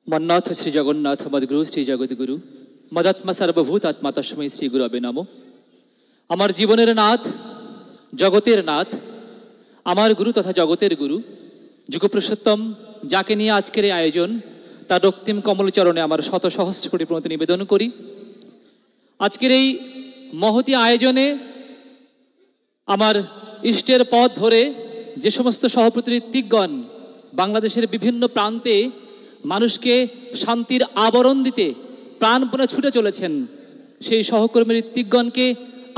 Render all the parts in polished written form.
মন্নাথ শ্রী জগন্নাথ মদগুরু শ্রী জগৎগুরু মদাত্মা সর্বভূত আত্মা তস্মৈ শ্রী গুরবে নমঃ। আমার জীবনের নাথ, জগতের নাথ, আমার গুরু তথা জগতের গুরু যুগপুরুষোত্তম, যাকে নিয়ে আজকের এই আয়োজন, তার রক্তিম কমলচরণে আমার শত সহস্র কোটি প্রণতি নিবেদন করি। আজকের এই মহতি আয়োজনে আমার ইষ্টের পথ ধরে যে সমস্ত সহপ্রতিনিধিগণ বাংলাদেশের বিভিন্ন প্রান্তে মানুষকে শান্তির আবরণ দিতে প্রাণপণে ছুটে চলেছেন, সেই সহকর্মী ঋত্বিকগণকে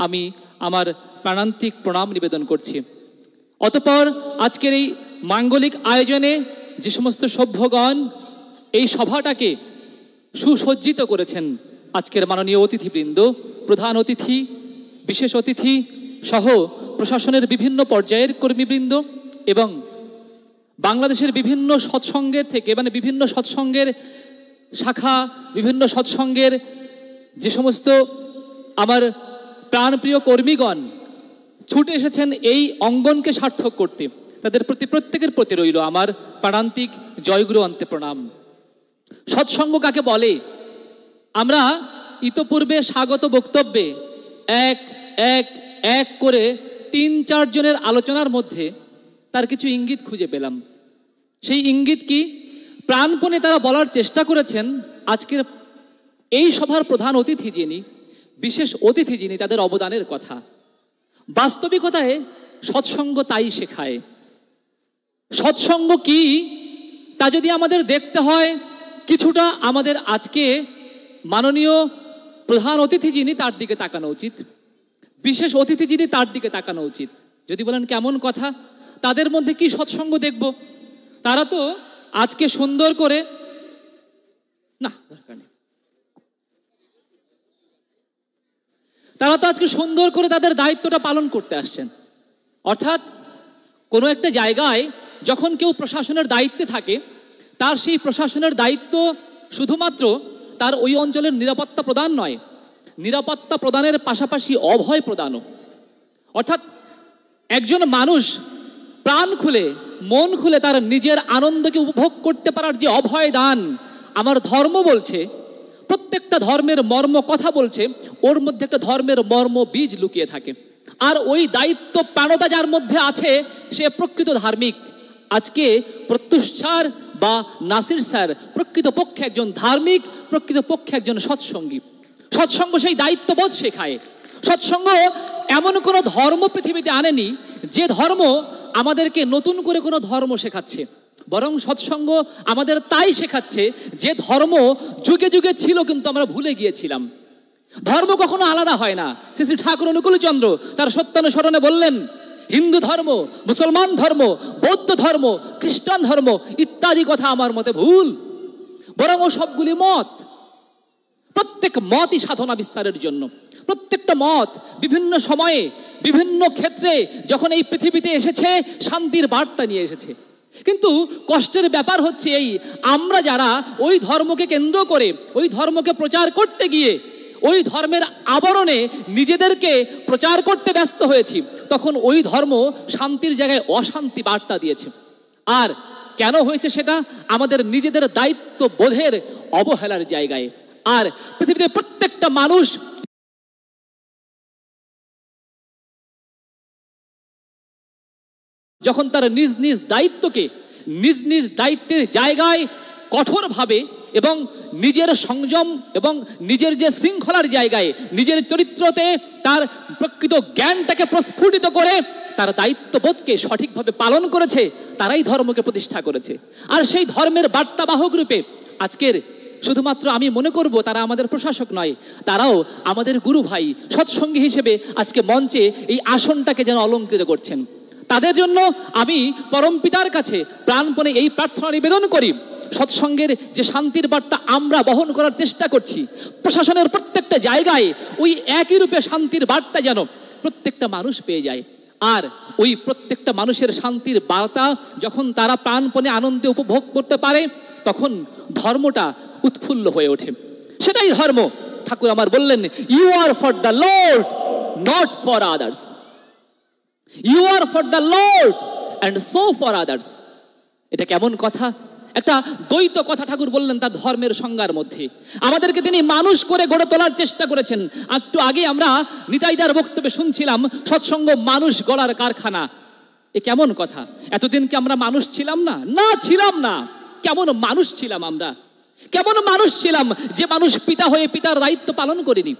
আমি আমার প্রাণান্তিক প্রণাম নিবেদন করছি। অতঃপর আজকের এই মাঙ্গলিক আয়োজনে যে সমস্ত সভ্যগণ এই সভাটাকে সুসজ্জিত করেছেন, আজকের মাননীয় অতিথিবৃন্দ, প্রধান অতিথি, বিশেষ অতিথি সহ প্রশাসনের বিভিন্ন পর্যায়ের কর্মীবৃন্দ এবং বাংলাদেশের বিভিন্ন সৎসঙ্গের থেকে বিভিন্ন সৎসঙ্গের শাখা, বিভিন্ন সৎসঙ্গের যে সমস্ত আমার প্রাণপ্রিয় কর্মীগণ ছুটে এসেছেন এই অঙ্গনকে সার্থক করতে, তাদের প্রতি প্রত্যেকের প্রতি রইল আমার প্রাণান্তিক জয়গুরু অন্তে প্রণাম। সৎসঙ্গ কাকে বলে? আমরা ইতপূর্বে স্বাগত বক্তব্যে এক এক এক করে ৩-৪ জনের আলোচনার মধ্যে তার কিছু ইঙ্গিত খুঁজে পেলাম। সেই ইঙ্গিত কি? প্রাণপণে তারা বলার চেষ্টা করেছেন আজকের এই সভার প্রধান অতিথি যিনি, বিশেষ অতিথি যিনি, তাদের অবদানের কথা। বাস্তবিকতায় সৎসঙ্গ তাই শেখায়। সৎসঙ্গ কি তা যদি আমাদের দেখতে হয়, কিছুটা আমাদের আজকে মাননীয় প্রধান অতিথি যিনি তার দিকে তাকানো উচিত, বিশেষ অতিথি যিনি তার দিকে তাকানো উচিত। যদি বলেন কেমন কথা, তাদের মধ্যে কি সৎসঙ্গ দেখব? তারা তো আজকে সুন্দর করে, না দরকার নেই, তারা তো আজকে সুন্দর করে তাদের দায়িত্বটা পালন করতে আসছেন। অর্থাৎ কোনো একটা জায়গায় যখন কেউ প্রশাসনের দায়িত্বে থাকে, তার সেই প্রশাসনের দায়িত্ব শুধুমাত্র তার ওই অঞ্চলের নিরাপত্তা প্রদান নয়, নিরাপত্তা প্রদানের পাশাপাশি অভয় প্রদানও। অর্থাৎ একজন মানুষ প্রাণ খুলে, মন খুলে তার নিজের আনন্দকে উপভোগ করতে পারার যে অভয় দান আমার ধর্ম বলছে, প্রত্যেকটা ধর্মের মর্ম কথা বলছে, ওর মধ্যে একটা ধর্মের মর্ম বীজ লুকিয়ে থাকে। আর ওই দায়িত্ব প্রাণতা যার মধ্যে আছে, সে প্রকৃত ধার্মিক। আজকে প্রত্যুষ স্যার বা নাসির স্যার প্রকৃতপক্ষে একজন ধার্মিক, প্রকৃতপক্ষে একজন সৎসঙ্গী। সৎসঙ্গ সেই দায়িত্ববোধ শেখায়। সৎসঙ্গ এমন কোনো ধর্ম পৃথিবীতে আনেনি যে ধর্ম আমাদেরকে নতুন করে কোনো ধর্ম শেখাচ্ছে, বরং সৎসঙ্গ আমাদের তাই শেখাচ্ছে যে ধর্ম যুগে যুগে ছিল কিন্তু আমরা ভুলে গিয়েছিলাম। ধর্ম কখনো আলাদা হয় না। শ্রী শ্রী ঠাকুর অনুকূলচন্দ্র তার সত্যানুসরণে বললেন, হিন্দু ধর্ম, মুসলমান ধর্ম, বৌদ্ধ ধর্ম, খ্রিস্টান ধর্ম ইত্যাদি কথা আমার মতে ভুল, বরং ও সবগুলি মত। প্রত্যেক মতই সাধনা বিস্তারের জন্য। প্রত্যেকটা মত বিভিন্ন সময়ে বিভিন্ন ক্ষেত্রে যখন এই পৃথিবীতে এসেছে, শান্তির বার্তা নিয়ে এসেছে। কিন্তু কষ্টের ব্যাপার হচ্ছে এই, আমরা যারা ওই ধর্মকে কেন্দ্র করে ওই ধর্মকে প্রচার করতে গিয়ে ওই ধর্মের আবরণে নিজেদেরকে প্রচার করতে ব্যস্ত হয়েছি, তখন ওই ধর্ম শান্তির জায়গায় অশান্তি বার্তা দিয়েছে। আর কেন হয়েছে সেটা? আমাদের নিজেদের দায়িত্ব বোধের অবহেলার জায়গায়। আর পৃথিবীতে প্রত্যেকটা মানুষ যখন তার নিজ নিজ দায়িত্বকে নিজ নিজ দায়িত্বের জায়গায় কঠোরভাবে এবং নিজের সংযম এবং নিজের যে শৃঙ্খলার জায়গায় নিজের চরিত্রতে তার প্রকৃত জ্ঞানটাকে প্রস্ফুটিত করে তার দায়িত্ববোধকে সঠিকভাবে পালন করেছে, তারাই ধর্মকে প্রতিষ্ঠা করেছে। আর সেই ধর্মের বার্তাবাহক রূপে আজকের শুধুমাত্র আমি মনে করব তারা আমাদের প্রশাসক নয়, তারাও আমাদের গুরু ভাই, সৎসঙ্গী হিসেবে আজকে মঞ্চে এই আসনটাকে যেন অলঙ্কৃত করছেন। তাদের জন্য আমি পরম পিতার কাছে প্রাণপণে এই প্রার্থনা নিবেদন করি, সৎসঙ্গের যে শান্তির বার্তা আমরা বহন করার চেষ্টা করছি, প্রশাসনের প্রত্যেকটা জায়গায় ওই একই রূপে শান্তির বার্তা যেন প্রত্যেকটা মানুষ পেয়ে যায়। আর ওই প্রত্যেকটা মানুষের শান্তির বার্তা যখন তারা প্রাণপণে আনন্দে উপভোগ করতে পারে, তখন ধর্মটা উৎফুল্ল হয়ে ওঠে। সেটাই ধর্ম। ঠাকুর আমার বললেন, you are for the Lord, not for others. You are for the Lord and so for others. এটা কেমন কথা? একটা দ্বৈত কথা ঠাকুর বললেন তার ধর্মের সংজ্ঞার মধ্যে। আমাদেরকে তিনি মানুষ করে গড়ে তোলার চেষ্টা করেছেন। একটু আগে আমরা নিতাইদার বক্তব্যে শুনছিলাম সৎসঙ্গ মানুষ গড়ার কারখানা। এ কেমন কথা? এতদিন কি আমরা মানুষ ছিলাম না? না, ছিলাম না। কেমন মানুষ ছিলাম আমরা? কেমন মানুষ ছিলাম যে মানুষ পিতা হয়ে পিতার দায়িত্ব পালন করিনি,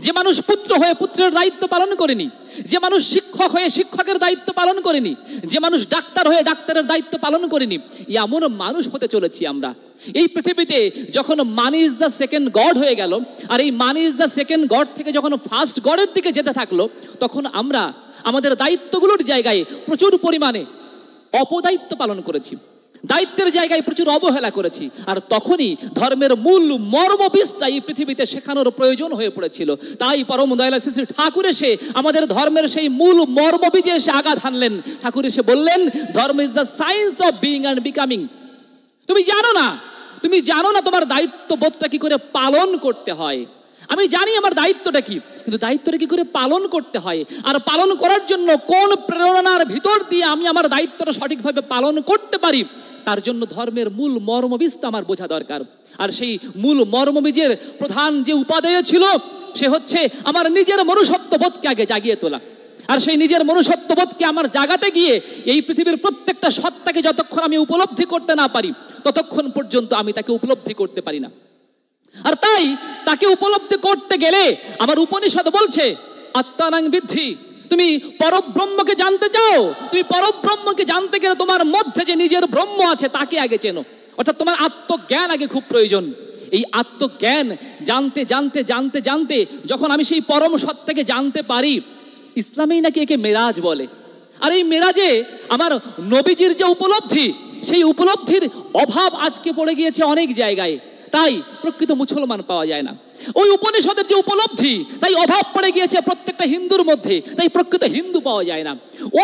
যে মানুষ পুত্র হয়ে পুত্রের দায়িত্ব পালন করেনি, যে মানুষ শিক্ষক হয়ে শিক্ষকের দায়িত্ব পালন করেনি, যে মানুষ ডাক্তার হয়ে ডাক্তারের দায়িত্ব পালন করেনি। এমন মানুষ হতে চলেছি আমরা এই পৃথিবীতে। যখন মান ইজ দ্য সেকেন্ড গড হয়ে গেল, আর এই মান ইজ দ্য সেকেন্ড গড থেকে যখন ফার্স্ট গডের দিকে যেতে থাকলো, তখন আমরা আমাদের দায়িত্বগুলোর জায়গায় প্রচুর পরিমাণে অপদায়িত্ব পালন করেছি, দায়িত্বের জায়গায় প্রচুর অবহেলা করেছি। আর তখনই ধর্মের মূল মর্মবীজটা এই পৃথিবীতে শেখানোর প্রয়োজন হয়ে পড়েছিল। তাই পরম দয়াল শ্রী শ্রী ঠাকুর এসে আমাদের ধর্মের সেই মূল মর্মবীজে এসে আঘাত হানলেন। ঠাকুর এসে বললেন, ধর্ম is the science of being and becoming. তুমি জানো না তোমার দায়িত্ববোধটা কি করে পালন করতে হয়। আমি জানি আমার দায়িত্বটা কি, কিন্তু দায়িত্বটা কি করে পালন করতে হয়, আর পালন করার জন্য কোন প্রেরণার ভিতর দিয়ে আমি আমার দায়িত্বটা সঠিকভাবে পালন করতে পারি, তার জন্য ধর্মের মূল মর্মবীজটা আমার বোঝা দরকার। আর সেই মূল মর্মবীজের প্রধান যে উপাদেয় ছিল, সে হচ্ছে আমার নিজের মনুষ্যত্ববোধকে আগে জাগিয়ে তোলা। আর সেই নিজের মনুষ্যত্ববোধকে আমার জাগাতে গিয়ে এই পৃথিবীর প্রত্যেকটা সত্তাকে যতক্ষণ আমি উপলব্ধি করতে না পারি, ততক্ষণ পর্যন্ত আমি তাকে উপলব্ধি করতে পারি না। আর তাই তাকে উপলব্ধি করতে গেলে আমার উপনিষদ বলছে, আত্মানাং বিদ্ধি। তুমি পরব্রহ্মকে জানতে চাও, তুমি পরব্রহ্মকে জানতে গেলে তোমার মধ্যে যে নিজের ব্রহ্ম আছে তাকে আগে চেনো। অর্থাৎ তোমার আত্মজ্ঞান আগে খুব প্রয়োজন। এই আত্মজ্ঞান জানতে জানতে জানতে জানতে যখন আমি সেই পরম সত্তাকে জানতে পারি, ইসলামেই নাকি একে মেরাজ বলে। আর এই মেরাজে আমার নবীজির যে উপলব্ধি, সেই উপলব্ধির অভাব আজকে পড়ে গিয়েছে অনেক জায়গায়। তাই প্রকৃত মুসলমান পাওয়া যায় না। ওই উপনিষদের যে উপলব্ধি, তাই অভাব পড়ে গিয়েছে প্রত্যেকটা হিন্দুর মধ্যে, তাই প্রকৃত হিন্দু পাওয়া যায় না।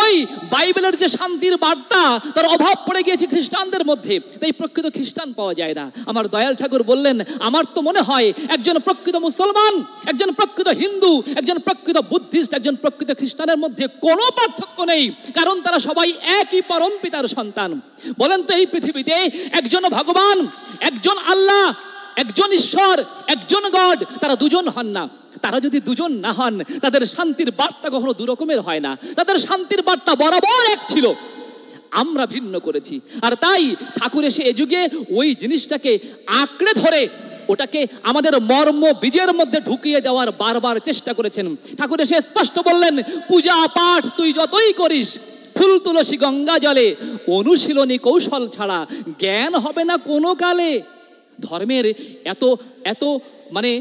ওই বাইবেলের যে শান্তির বার্তা, তার অভাব পড়ে গিয়েছে খ্রিস্টানদের মধ্যে, তাই প্রকৃত খ্রিস্টান পাওয়া যায় না। আমার দয়াল ঠাকুর বললেন, আমার তো মনে হয় একজন প্রকৃত মুসলমান, একজন প্রকৃত হিন্দু, একজন প্রকৃত বুদ্ধিস্ট, একজন প্রকৃত খ্রিস্টানের মধ্যে কোনো পার্থক্য নেই, কারণ তারা সবাই একই পরম পিতার সন্তান। বলেন তো, এই পৃথিবীতে একজন ভগবান, একজন আল্লাহ, একজন ঈশ্বর, একজন গড, তারা দুজন হন না। তারা যদি দুজন না হন, তাদের শান্তির বার্তা কখনো দুরকমের হয় না। তাদের শান্তির বার্তা বরাবর এক ছিল, আমরা ভিন্ন করেছি। আর তাই ঠাকুর এসে এ যুগে ওই জিনিসটাকে আঁকড়ে ধরে ওটাকে আমাদের মর্ম বীজের মধ্যে ঢুকিয়ে দেওয়ার বারবার চেষ্টা করেছেন। ঠাকুর এসে স্পষ্ট বললেন, পূজা পাঠ তুই যতই করিস, ফুল তুলসী গঙ্গা জলে, অনুশীলনী কৌশল ছাড়া জ্ঞান হবে না কোনো কালে। ধর্মের এত এত মানে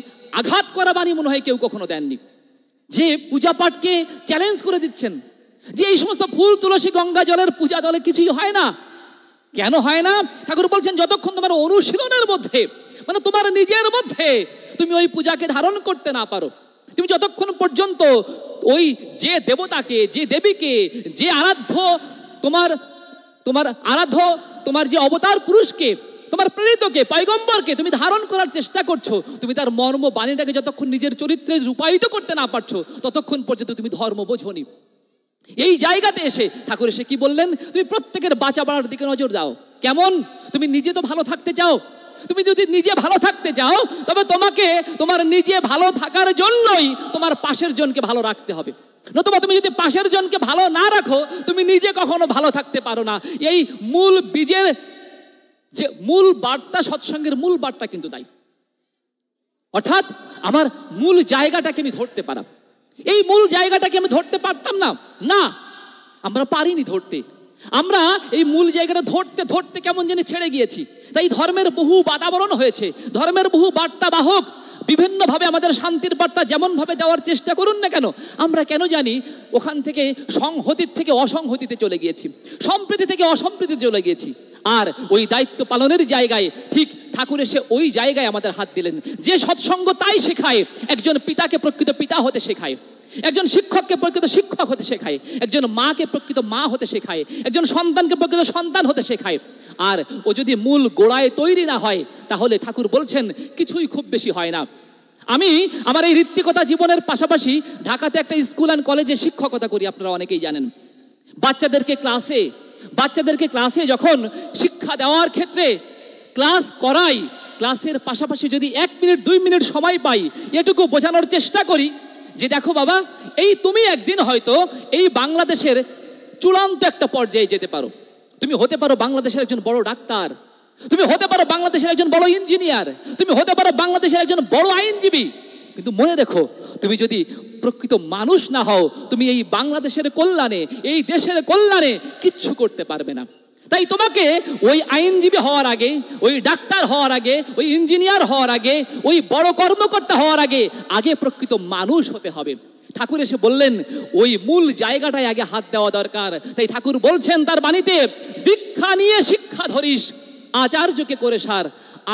আঘাত করা বাণী মনে হয় কেউ কখনো দেননি, যে পূজা পাঠকে চ্যালেঞ্জ করে দিচ্ছেন, যে এই সমস্ত ফুল তুলসী গঙ্গা জলের পূজা জলে কিছুই হয় না। কেন হয় না? ঠাকুর বলছেন, যতক্ষণ তোমার অনুশীলনের মধ্যে, মানে তোমার নিজের মধ্যে তুমি ওই পূজাকে ধারণ করতে না পারো, তুমি যতক্ষণ পর্যন্ত ওই যে দেবতাকে, যে দেবীকে, যে আরাধ্য তোমার আরাধ্য তোমার যে অবতার পুরুষকে, তোমার প্রেরিতকে, পয়গম্বরকে তুমি ধারণ করার চেষ্টা করছো, তুমি তার মর্ম বাণীটাকে যতক্ষণ নিজের চরিত্রে রূপায়িত করতে না পারছো, ততক্ষণ পর্যন্ত তুমি ধর্ম বোঝোনি। এই জায়গাতে এসে ঠাকুর এসে কি বললেন, তুমি প্রত্যেকের বাঁচা বাড়ার দিকে নজর দাও। কেমন? তুমি নিজে তো ভালো থাকতে চাও। তুমি যদি নিজে ভালো থাকতে চাও, তবে তোমাকে তোমার নিজে ভালো থাকার জন্যই তোমার পাশের জনকে ভালো রাখতে হবে। নতুবা তুমি যদি পাশের জনকে ভালো না রাখো, তুমি নিজে কখনো ভালো থাকতে পারো না। এই মূল বীজের যে মূল বার্তা, সৎসঙ্গের মূল বার্তা কিন্তু তাই। অর্থাৎ আমার মূল জায়গাটাকে আমি ধরতে পারা, এই মূল জায়গাটাকে আমি ধরতে পারতাম না, না আমরা পারিনি ধরতে। আমরা এই মূল জায়গাটা ধরতে ধরতে কেমন জানি ছেড়ে গিয়েছি। তাই ধর্মের বহু বাতাবরণ হয়েছে, ধর্মের বহু বার্তা বাহক বিভিন্নভাবে আমাদের শান্তির বার্তা যেমন ভাবে দেওয়ার চেষ্টা করুন না কেন, আমরা কেন জানি ওখান থেকে সংহতির থেকে অসংহতিতে চলে গিয়েছি, সম্প্রীতি থেকে অসম্প্রীতিতে চলে গিয়েছি। আর ওই দায়িত্ব পালনের জায়গায় ঠিক ঠাকুর এসে ওই জায়গায় আমাদের হাত দিলেন। যে সৎসঙ্গ তাই শেখায়, একজন পিতাকে প্রকৃত পিতা হতে শেখায়, একজন শিক্ষককে প্রকৃত শিক্ষক হতে শেখায়, একজন মাকে প্রকৃত মা হতে শেখায়, একজন সন্তানকে প্রকৃত সন্তান হতে শেখায়। আর ও যদি মূল গোড়ায় তৈরি না হয়, তাহলে ঠাকুর বলছেন কিছুই খুব বেশি হয় না। আমি আমার এই ঋত্বিকতা জীবনের পাশাপাশি ঢাকাতে একটা স্কুল অ্যান্ড কলেজে শিক্ষকতা করি, আপনারা অনেকেই জানেন। বাচ্চাদেরকে ক্লাসে বাচ্চাদেরকে ক্লাসে যখন শিক্ষা দেওয়ার ক্ষেত্রে ক্লাস করাই, ক্লাসের পাশাপাশি যদি 1 মিনিট 2 মিনিট সময় পাই, এটুকু বোঝানোর চেষ্টা করি যে দেখো বাবা, এই তুমি একদিন হয়তো এই বাংলাদেশের চূড়ান্ত একটা পর্যায়ে যেতে পারো। তুমি হতে পারো বাংলাদেশের একজন বড় ডাক্তার, তুমি হতে পারো বাংলাদেশের একজন বড় ইঞ্জিনিয়ার, তুমি হতে পারো বাংলাদেশের একজন বড় আইনজীবী, কিন্তু মনে রেখো তুমি যদি প্রকৃত মানুষ না হও, তুমি এই বাংলাদেশের কল্যাণে, এই দেশের কল্যাণে কিচ্ছু করতে পারবে না। তাই তোমাকে ওই আইনজীবী হওয়ার আগে, ওই ডাক্তার হওয়ার আগে, ওই ইঞ্জিনিয়ার হওয়ার আগে, ওই বড় কর্মকর্তা হওয়ার আগে প্রকৃত মানুষ হতে হবে। ঠাকুর এসে বললেন ওই মূল জায়গাটায় আগে হাত দেওয়া দরকার। তাই ঠাকুর বলছেন তার বাণীতে, দীক্ষা নিয়ে শিক্ষা ধরিস, আচার্যকে করে সার,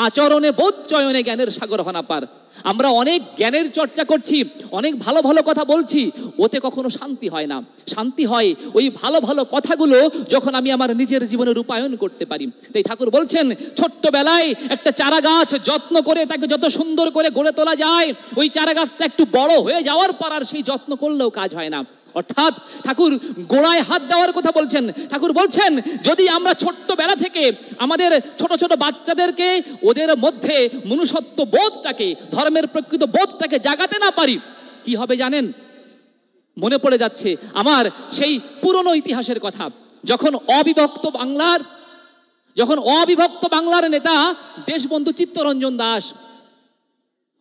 আচরণে বোধ চয়নে জ্ঞানের সাগর হনা পার। আমরা অনেক জ্ঞানের চর্চা করছি, অনেক ভালো ভালো কথা বলছি, ওতে কখনো শান্তি হয় না। শান্তি হয় ওই ভালো ভালো কথাগুলো যখন আমি আমার নিজের জীবনে রূপায়ণ করতে পারি। তাই ঠাকুর বলছেন ছোট্টবেলায় একটা চারা গাছ যত্ন করে তাকে যত সুন্দর করে গড়ে তোলা যায়, ওই চারা গাছটা একটু বড় হয়ে যাওয়ার পর আর সেই যত্ন করলেও কাজ হয় না। অর্থাৎ ঠাকুর গোড়ায় হাত দেওয়ার কথা বলছেন। ঠাকুর বলছেন যদি আমরা ছোট্টবেলা থেকে আমাদের ছোট ছোট বাচ্চাদেরকে ওদের মধ্যে মনুষ্যত্ব বোধটাকে, ধর্মের প্রকৃত বোধটাকে জাগাতে না পারি, কি হবে জানেন? মনে পড়ে যাচ্ছে আমার সেই পুরনো ইতিহাসের কথা, যখন অবিভক্ত বাংলার নেতা দেশবন্ধু চিত্তরঞ্জন দাস,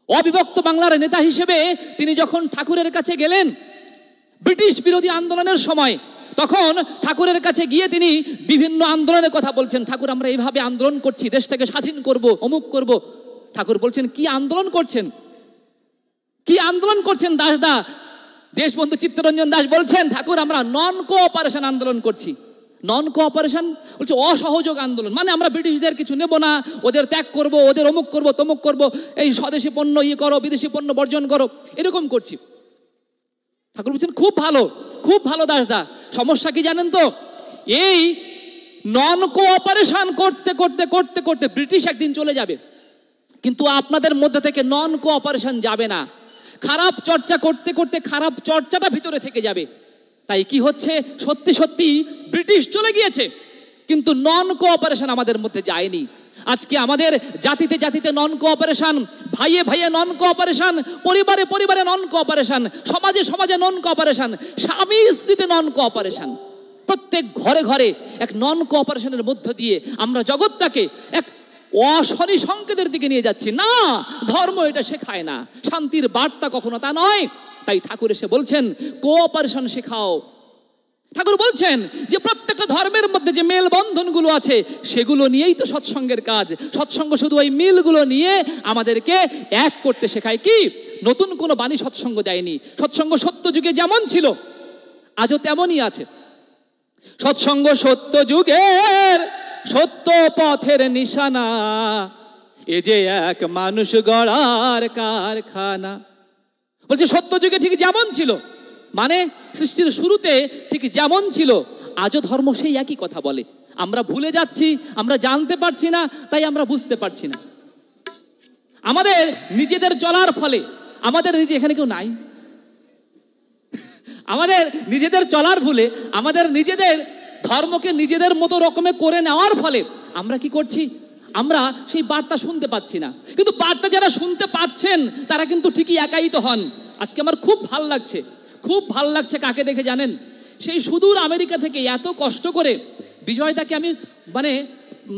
অবিভক্ত বাংলার নেতা হিসেবে তিনি যখন ঠাকুরের কাছে গেলেন ব্রিটিশ বিরোধী আন্দোলনের সময়, তখন ঠাকুরের কাছে গিয়ে তিনি বিভিন্ন আন্দোলনের কথা বলছেন। ঠাকুর আমরা এইভাবে আন্দোলন করছি, দেশটাকে স্বাধীন করব, অমুক করব। ঠাকুর বলছেন কি আন্দোলন করছেন, কি আন্দোলন করছেন দাসদা? দেশবন্ধু চিত্তরঞ্জন দাস বলছেন ঠাকুর আমরা নন কোঅপারেশন আন্দোলন করছি। নন কোঅপারেশন বলছে অসহযোগ আন্দোলন, মানে আমরা ব্রিটিশদের কিছু নেব না, ওদের ত্যাগ করব, ওদের অমুক করব তমুক করব, এই স্বদেশি পণ্য করো, বিদেশি পণ্য বর্জন করো, এরকম করছি। ঠাকুর বলছেন খুব ভালো, খুব ভালো দাসদা, সমস্যা কি জানেন তো? এই নন কোঅপারেশন করতে করতে করতে করতে ব্রিটিশ একদিন চলে যাবে, কিন্তু আপনাদের মধ্যে থেকে নন কোঅপারেশন যাবে না। খারাপ চর্চা করতে করতে খারাপ চর্চাটা ভিতরে থেকে যাবে। তাই কি হচ্ছে, সত্যি সত্যি ব্রিটিশ চলে গিয়েছে, কিন্তু নন কোঅপারেশন আমাদের মধ্যে যায়নি। আজকে আমাদের জাতিতে জাতিতে নন কোঅপারেশন, ভাইয়ে ভাইয়ে নন কোঅপারেশন, পরিবারে পরিবারে নন কোঅপারেশন, সমাজে সমাজে নন কোঅপারেশন, স্বামী স্ত্রীতে নন কোঅপারেশন, প্রত্যেক ঘরে ঘরে এক নন কোঅপারেশনের মধ্য দিয়ে আমরা জগৎটাকে এক অশনি সংকেতের দিকে নিয়ে যাচ্ছি। না, ধর্ম এটা শেখায় না, শান্তির বার্তা কখনো তা নয়। তাই ঠাকুর এসে বলছেন কোঅপারেশন শেখাও। ঠাকুর বলছেন যে প্রত্যেকটা ধর্মের মধ্যে যে মেলবন্ধনগুলো আছে সেগুলো নিয়েই তো সৎসঙ্গের কাজ। সৎসঙ্গ শুধু ওই মিলগুলো নিয়ে আমাদেরকে এক করতে শেখায়। কি নতুন কোনো বাণী সৎসঙ্গ দেয়নি। সৎসঙ্গ সত্য যুগে যেমন ছিল আজও তেমনই আছে। সৎসঙ্গ সত্য যুগের সত্য পথের নিশানা, এ যে এক মানুষ গড়ার কারখানা। বলছে সত্য যুগে ঠিক যেমন ছিল, মানে সৃষ্টির শুরুতে ঠিক যেমন ছিল, আজও ধর্ম সেই একই কথা বলে। আমরা ভুলে যাচ্ছি, আমরা জানতে পারছি না, তাই আমরা বুঝতে পারছি না। আমাদের নিজেদের চলার ফলে আমাদের এখানে কেউ নাই, আমাদের নিজেদের চলার ভুলে আমাদের নিজেদের ধর্মকে নিজেদের মতো রকমে করে নেওয়ার ফলে আমরা কি করছি, আমরা সেই বার্তা শুনতে পাচ্ছি না। কিন্তু বার্তা যারা শুনতে পাচ্ছেন তারা কিন্তু ঠিকই একায়িত হন। আজকে আমার খুব ভাল লাগছে, খুব ভাল লাগছে কাকে দেখে জানেন? সেই সুদূর আমেরিকা থেকে এত কষ্ট করে বিজয়দাকে আমি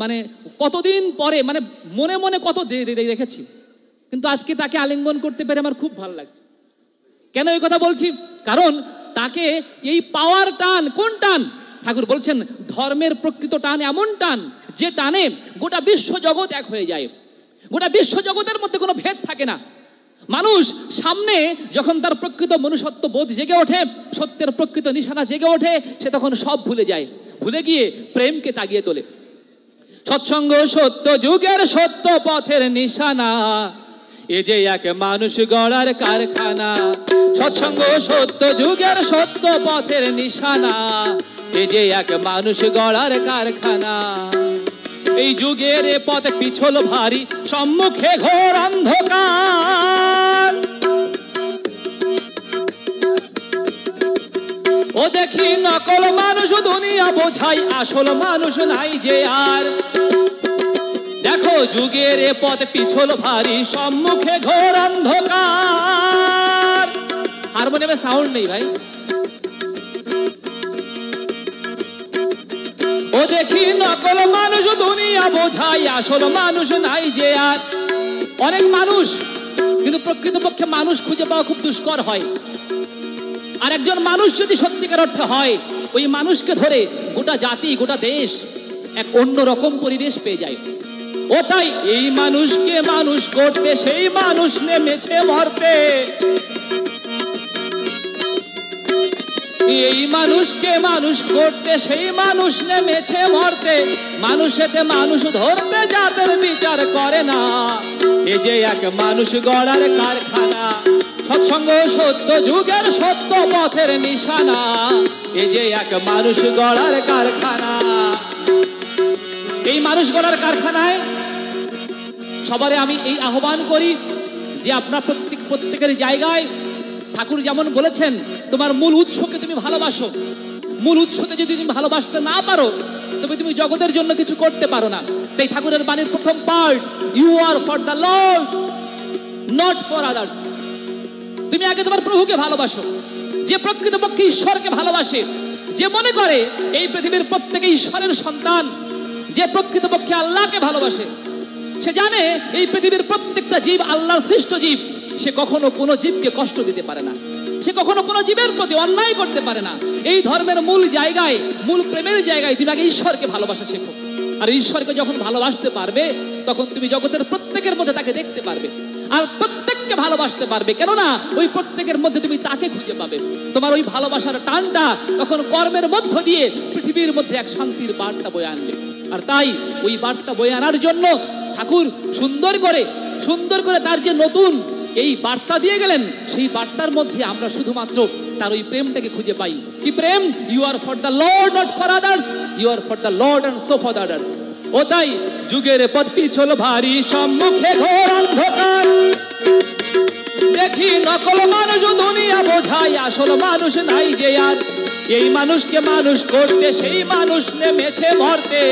মানে কতদিন পরে মনে মনে কত রেখেছি, কিন্তু আজকে তাকে আলিঙ্গন করতে পেরে আমার খুব ভালো লাগছে। কেন এই কথা বলছি? কারণ তাকে এই পাওয়ার টান, কোন টান? ঠাকুর বলছেন ধর্মের প্রকৃত টান এমন টান যে টানে গোটা বিশ্ব জগৎ এক হয়ে যায়। গোটা বিশ্ব জগতের মধ্যে কোনো ভেদ থাকে না। মানুষ সামনে যখন তার প্রকৃত মনুষ্যত্ব বোধ জেগে ওঠে, সত্যের প্রকৃত নিশানা জেগে ওঠে, সে তখন সব ভুলে যায়, ভুলে গিয়ে প্রেমকে তাগিয়ে তোলে। সৎসঙ্গ সত্য যুগের সত্য পথের নিশানা, এ যে এক মানুষ গড়ার কারখানা। সৎসঙ্গ সত্য যুগের সত্য পথের নিশানা, এ যে এক মানুষ গড়ার কারখানা। এই যুগের এ পথ পিছল ভারী, সম্মুখে ঘোর অন্ধকার। ও ও দেখি নকল মানুষ দুনিয়া বোঝাই, আসল মানুষ নাই যে আর। দেখো যুগের এ পথ পিছল ভারী, সম্মুখে ঘোর অন্ধকার। হারমোনিয়ামে সাউন্ড নেই ভাই। ও দেখি নকল মানুষ দুনিয়া বোঝাই, আসল মানুষ নাই যে আর। অনেক মানুষ, কিন্তু প্রকৃতপক্ষে মানুষ খুঁজে পাওয়া খুব দুষ্কর হয়। আর একজন মানুষ যদি সত্যিকার অর্থে হয়, ওই মানুষকে ধরে গোটা জাতি, গোটা দেশ এক অন্যরকম পরিবেশ পেয়ে যায়। ও তাই এই মানুষকে মানুষ করতে সেই মানুষ নেমেছে মরতে। এই মানুষকে মানুষ করতে সেই মানুষ নেমেছে মরতে। মানুষেতে মানুষ ধরতে জাতের বিচার করে না। এই যে এক মানুষ গড়ার কারখানা, সৎসঙ্গ সত্য যুগের সত্য পথের নিশানা। এই যে এক মানুষ গড়ার কারখানা। এই মানুষ গড়ার কারখানায় সবারে আমি এই আহ্বান করি যে আপনার প্রত্যেকের জায়গায় ঠাকুর যেমন বলেছেন, তোমার মূল উৎসকে তুমি ভালোবাসো। মূল উৎসকে যদি তুমি ভালোবাসতে না পারো, তবে তুমি জগতের জন্য কিছু করতে পারো না। তাই ঠাকুরের বাণীর প্রথম part, you are for the Lord, not for others. তুমি আগে তোমার প্রভুকে ভালোবাসো। যে প্রকৃতপক্ষে ঈশ্বরকে ভালোবাসে, যে মনে করে এই পৃথিবীর প্রত্যেকে ঈশ্বরের সন্তান, যে প্রকৃতপক্ষে আল্লাহকে ভালোবাসে, সে জানে এই পৃথিবীর প্রত্যেকটা জীব আল্লাহর সৃষ্ট জীব। সে কখনো কোনো জীবকে কষ্ট দিতে পারে না, সে কখনো কোনো জীবের প্রতি অন্যায় করতে পারে না। এই ধর্মের মূল জায়গায়, মূল প্রেমের জায়গায় তুমি আগে ঈশ্বরকে ভালোবাসা শেখো। আর ঈশ্বরকে যখন ভালোবাসতে পারবে, তখন তুমি জগতের প্রত্যেকের মধ্যে তাকে দেখতে পারবে আর প্রত্যেককে ভালোবাসতে পারবে। কেননা ওই প্রত্যেকের মধ্যে তুমি তাকে খুঁজে পাবে। তোমার ওই ভালোবাসার টানটা তখন কর্মের মধ্য দিয়ে পৃথিবীর মধ্যে এক শান্তির বার্তা বয়ে আনবে। আর তাই ওই বার্তা বয়ে আনার জন্য ঠাকুর সুন্দর করে তার যে নতুন এই বার্তা দিয়ে গেলেন, সেই বার্তার মধ্যে আমরা শুধুমাত্র তার ওই প্রেমটাকে খুঁজে পাই। কি প্রেম? You are for the Lord, not for others. You are for the lord and so for the others. ও তাই যুগের পথ পিছল ভারী, সম্মুখে ঘোর অন্ধকার। দেখি নকল মানুষ দুনিয়া বোঝাই, আসল মানুষ নাই যে আর। এই মানুষকে মানুষ করতে সেই মানুষ নেমেছে মরতে।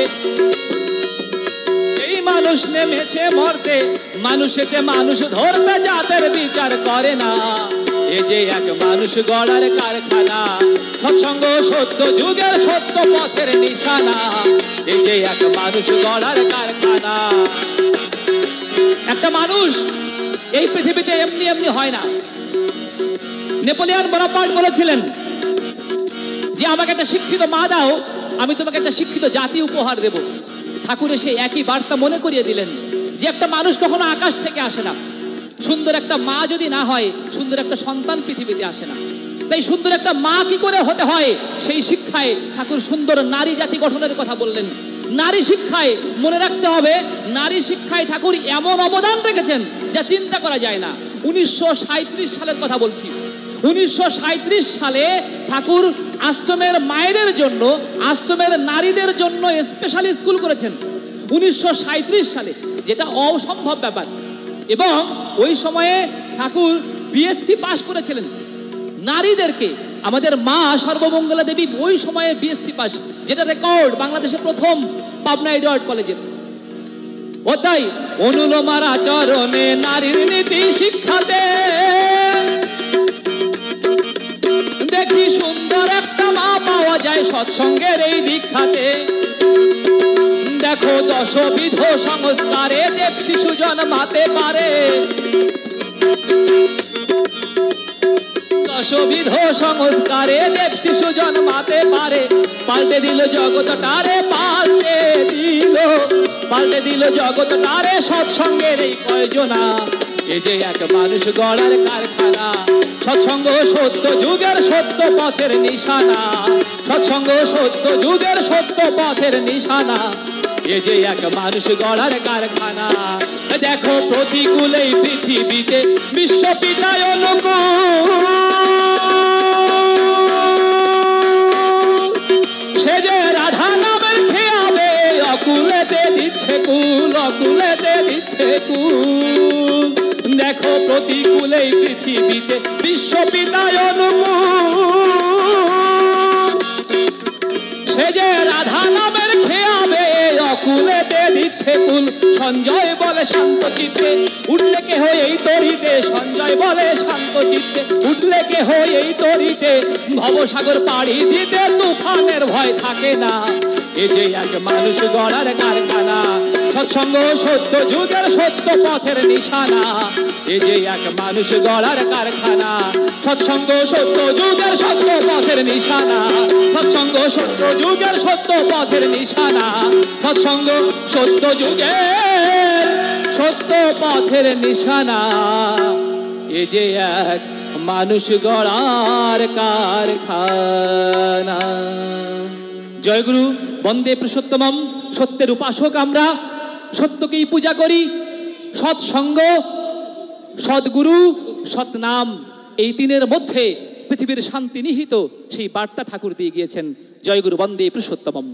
মানুষ নেমেছে মরতে। মানুষেতে মানুষ ধরতে জাতের বিচার করে না। এ যে এক মানুষ গড়ার কারখানা, সৎসঙ্গ সত্য যুগের সত্য পথের নিশানা। এই যে এক মানুষ গড়ার কারখানা। একটা মানুষ এই পৃথিবীতে এমনি এমনি হয় না। নেপোলিয়ন বোনাপার্ট বলেছিলেন যে আমাকে একটা শিক্ষিত মা দাও, আমি তোমাকে একটা শিক্ষিত জাতি উপহার দেব। ঠাকুর এসে একই বার্তা মনে করিয়ে দিলেন যে একটা মানুষ কখনো আকাশ থেকে আসে না। সুন্দর একটা মা যদি না হয়, সুন্দর একটা সন্তান পৃথিবীতে আসে না। তাই সুন্দর একটা মা কি করে হতে হয়, সেই শিক্ষায় ঠাকুর সুন্দর নারী জাতি গঠনের কথা বললেন। নারী শিক্ষায় মনে রাখতে হবে, নারী শিক্ষায় ঠাকুর এমন অবদান রেখেছেন যা চিন্তা করা যায় না। 1937 সালের কথা বলছি। 1937 সালে ঠাকুর আশ্রমের মায়েদের জন্য, আশ্রমের নারীদের জন্য স্পেশাল স্কুল করেছেন 1937 সালে, যেটা অসম্ভব ব্যাপার। এবং ওই সময়ে ঠাকুর বিএসসি পাশ করেছিলেন নারীদেরকে। আমাদের মা সর্বমঙ্গলা দেবী ওই সময়ে বিএসসি পাশ, যেটা রেকর্ড বাংলাদেশে প্রথম পাবনা এডওয়ার্ড কলেজে। ও তাই অনুলোমার আচরণে নারীর নীতি শিক্ষাতে দেখি সুন্দর একটা মা পাওয়া যায় সৎসঙ্গের এই দীক্ষাতে। দেখো দশবিধ সংস্কারে দেব শিশু জন্মাতে পারে। দশবিধ সংস্কারে দেব শিশু জন্মাতে পারে। পাল্টে দিল জগৎটারে, পাল্টে দিল জগৎটারে সৎসঙ্গের এই কয়জনা। এ যে এক মানুষ গড়ার কারখানা, সৎসঙ্গ সত্য যুগের সত্য পথের নিশানা। সৎসঙ্গ সত্য যুগের সত্য পথের নিশানা। এ যে এক মানুষ গড়ার কারখানা। দেখো প্রতিকূল এই পৃথিবীতে বিশ্বপিতায় অনুকূল, সে যে রাধা নামের খেয়াবে অকুলেতে দিচ্ছে কুল, অকুলেতে দিচ্ছে কুল। দেখো প্রতিকূল এই পৃথিবীতে বিশ্বপিতায় অনুকূল, সঞ্জয় বলে শান্ত চিত্তে উঠলে কেহ এই তরিতে, সঞ্জয় বলে শান্ত চিত্তে উঠলে কেহ এই তরিতে, ভবসাগর পাড়ি দিতে তুফানের ভয় থাকে না। এ যে এক মানুষ গড়ার কারখানা, সৎসঙ্গ সত্য যুগের সত্য পথের নিশানা। এ যে এক মানুষ গড়ার কারখানা, সৎসঙ্গ সত্য যুগের সত্য পথের নিশানা। সৎসঙ্গ সত্য যুগের সত্য পথের নিশানা। সৎসঙ্গ সত্য যুগের সত্য পথের নিশানা। এ যে এক মানুষ গড়ার কারখানা। জয়গুরু বন্দে পুরুষোত্তমম। সত্যের উপাসক আমরা, সত্যকেই পূজা করি। সৎসঙ্গ, সদ্গুরু, সৎনাম, এই তিনের মধ্যে পৃথিবীর শান্তি নিহিত, সেই বার্তা ঠাকুর দিয়ে গিয়েছেন। জয়গুরু বন্দে পুরুষোত্তমম।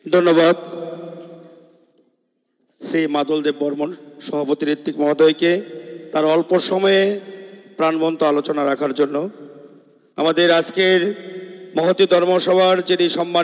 ধন্যবাদ শ্রী মাদলদেব বর্মন সভাপতি ঋত্বিক মহোদয়কে তার অল্প সময়ে প্রাণবন্ত আলোচনা রাখার জন্য। আমাদের আজকের মহতী ধর্মসভার যিনি সম্মান